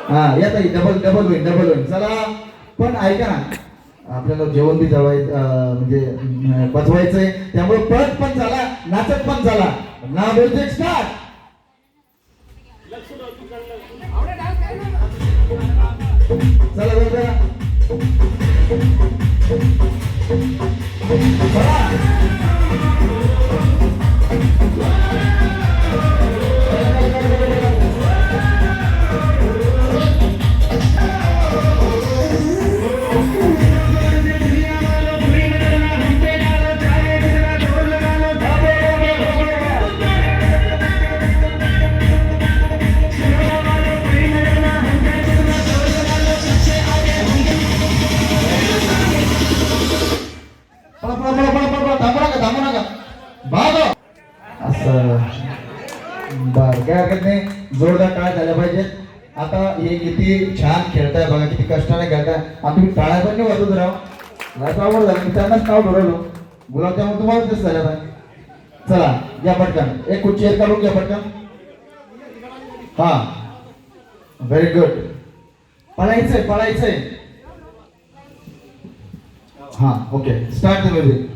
हा येत double double होईल चला. पण ऐका ना, आपल्याला जेवण बी जवायचं म्हणजे पचवायचंय, त्यामुळे पळत पण झाला नाचत पण झाला. ना म्युझिक स्टार्ट. चला बरं थांबू नका भाग असं. बर काय हरकत नाही, जोरदार टाळ्या झाल्या पाहिजेत. आता हे किती छान खेळताय बघा, किती कष्टाने खेळताय. आता तुम्ही टाळ्या पण नाही वाजवत राहा. आवड झाली, मी त्यांनाच नाव ठरवलं. गुलाबजामुन तुम्हाला दिसत झाल्या पाहिजे. चला घ्या पटकन, एक कुठची चेअर काढून घ्या पटकन. हा व्हेरी गुड. पळायचंय. हा ओके, स्टार्ट द म्युझिक.